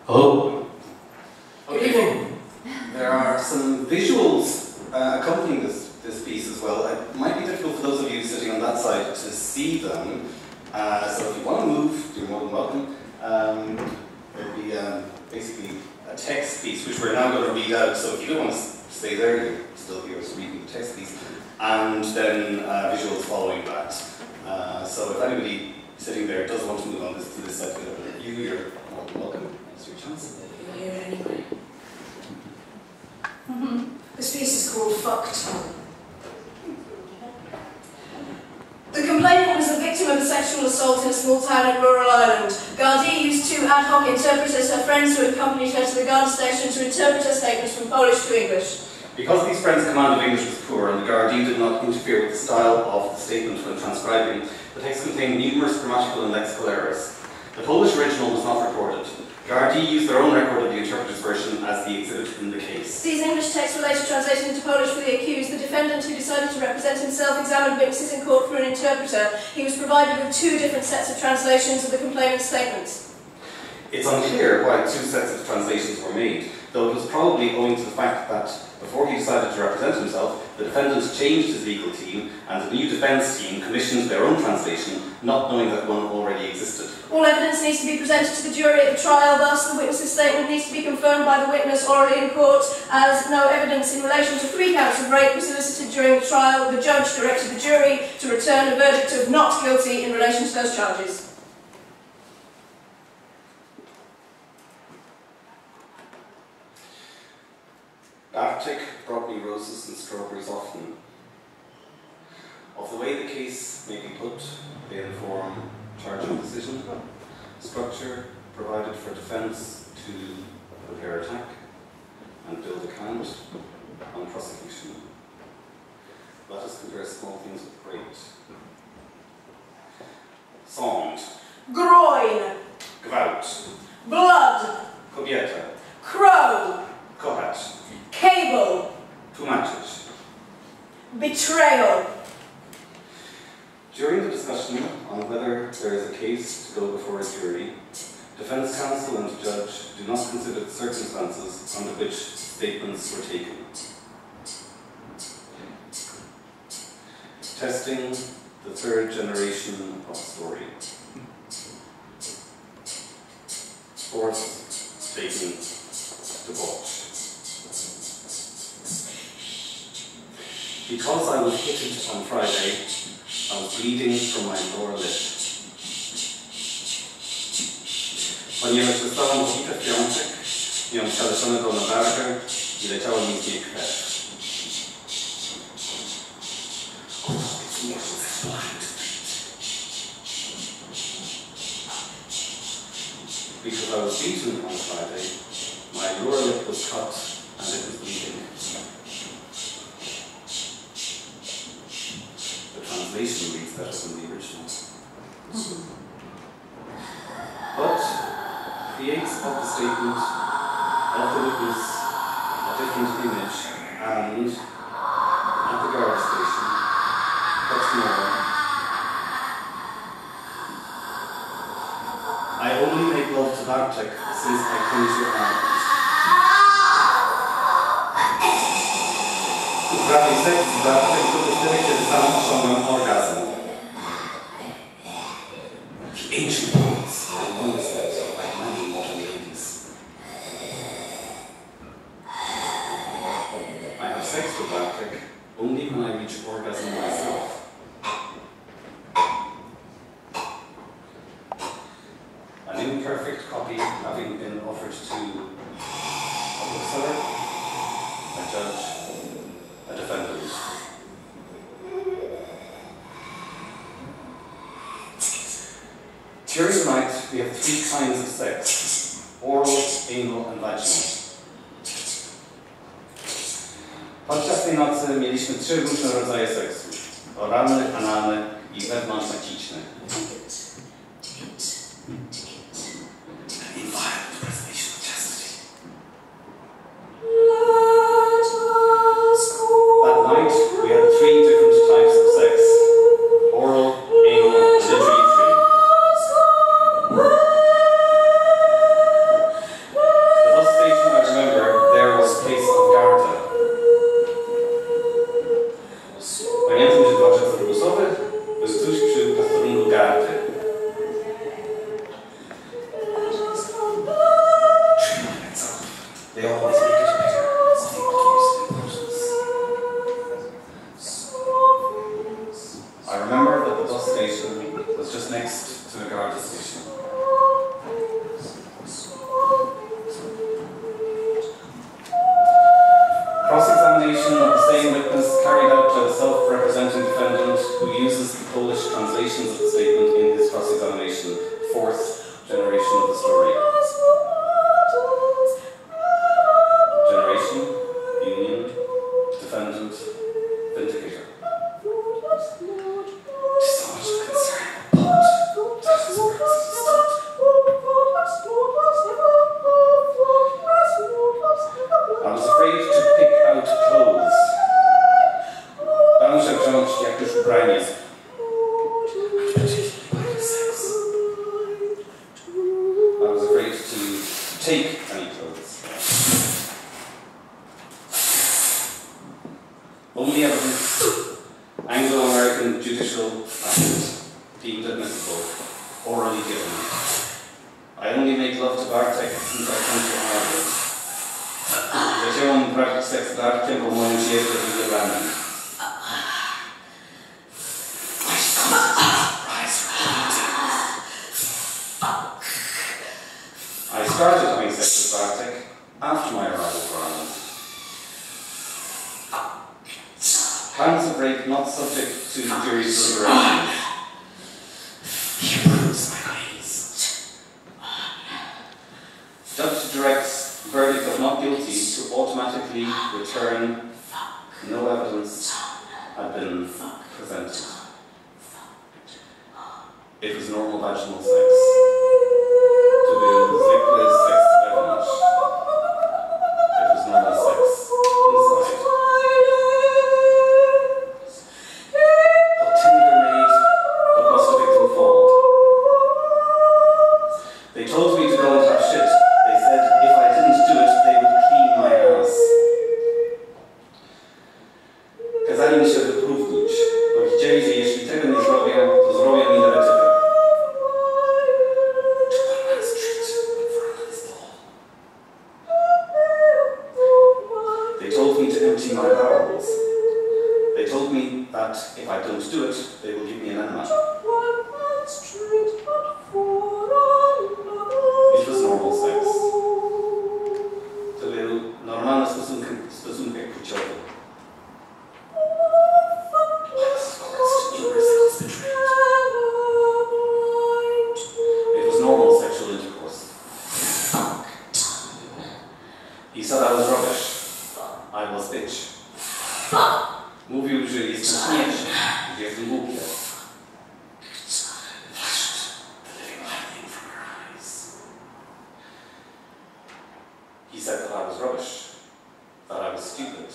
Hello. Good evening. There are some visuals accompanying this piece as well. It might be difficult for those of you sitting on that side to see them. So if you want to move, you're more than welcome. There'll be basically a text piece, which we're now going to read out. So if you don't want to stay there, you'll still hear us reading the text piece. And then visuals following that. So if anybody sitting there does want to move on to this side of the review, you're more than welcome. It's your chance. You'll hear it anyway. This piece is called Fuck Time. The complainant was the victim of a sexual assault in a small town in rural Ireland. Gardaí used two ad hoc interpreters, her friends who accompanied her to the guard station, to interpret her statements from Polish to English. Because these friends' command of English was poor and the Gardaí did not interfere with the style of the statement when transcribing, the text contained numerous grammatical and lexical errors. The Polish original was not recorded. Gardaí used their own record of the interpreter's version as the exhibit in the case. These English texts were later translated into Polish for the accused. The defendant, who decided to represent himself, examined witnesses in court through an interpreter. He was provided with two different sets of translations of the complainant's statements. It's unclear why two sets of translations were made, though it was probably owing to the fact that before he decided to represent himself, the defendant changed his legal team, and the new defence team commissioned their own translation, not knowing that one already existed. All evidence needs to be presented to the jury at the trial, thus the witness's statement needs to be confirmed by the witness orally in court, as no evidence in relation to 3 counts of rape was elicited during the trial. The judge directed the jury to return a verdict of not guilty in relation to those charges. Arctic brought me roses and strawberries often. Of the way the case may be put, they inform charging decision, structure provided for defence to prepare attack and build a count on prosecution. Let us compare small things with great. Sound. Groin. Gwałt. Blood. Kobieta. Crow. Kochać. Cable. Tłumaczyć. Betrayal. During the discussion on whether there is a case to go before a jury, defence counsel and judge do not consider the circumstances under which statements were taken. Testing the 3rd generation of story. 4th, taking debauch. Because I was hit on Friday, I was bleeding from my lower lip. Ponieważ zostałam pobita w piątek, miałam przeleszonego na barkę i leciała mi z niej krew. Because I was beaten on Friday, my lower lip was cut and it was bleeding. The translation reads better than the original. But creates of the statement of the witness a different image, and at the guard station, what's more, I only make love to Bartek since I come to Ireland. Prawie seks z Bartek to wtedy, kiedy sam osiągnąłem orgazm. The ancient ones had known sex like many modern ladies. I have sex with Bartek only when I reach orgasm myself. An imperfect copy having been offered to a bookseller, a judge, a defendant. During the night, we have 3 kinds of sex: oral, anal, and vaginal. Podczas tej nocy mieliśmy 3 różne rodzaje seksu: oralny, analny i wewnątrzmaciczny. That night, we had 3 different types of sex: oral, anal, and introductory. They always make it better. It's the utmost importance. I remember that the bus station was just next to the guard station. Cross-examination of the same witness carried out by the self-representing defendant who uses the Polish translations of the statement in his cross-examination, fourth generation of the story. Generation, union, defendant, vindicator. Tis so much of concern, but that is persistent. I was afraid to pick out clothes. Bałem się wziąć jakieś ubranie. I was afraid to take any clothes. Only evidence Anglo-American judicial act deemed admissible, orally given. I only make love to Bartek since I come to Ireland. Zaczęłam uprawiać seks z Bartkiem, bo moją przyjaciół z Irlandii. I started having sex with Bartek after my arrival to Ireland. Counts of rape not subject to the jury's deliberation. He proves my ways. Judge directs verdict of not guilty to automatically return. No evidence had been presented. It was normal vaginal sex. To be zwykły seks wewnątrz. It was normal sex inside. How tender made, but must the victim fall? They told me to go and have shit. They said if I didn't do it, they would clean my ass. Kazali mi się wypróżnić, bo widzieli, że jeśli tego nie zrobię, to zrobię mi negatywę. They told me to empty my bowels. They told me that if I don't do it, they will give me an enema. It was normal sex. To był normalny stosunek płciowy. It was normal sexual intercourse. He said I was rubbish. I was bitch. Mówił, że jestem śmieszny, że jestem głupia. He said that I was rubbish, that I was stupid.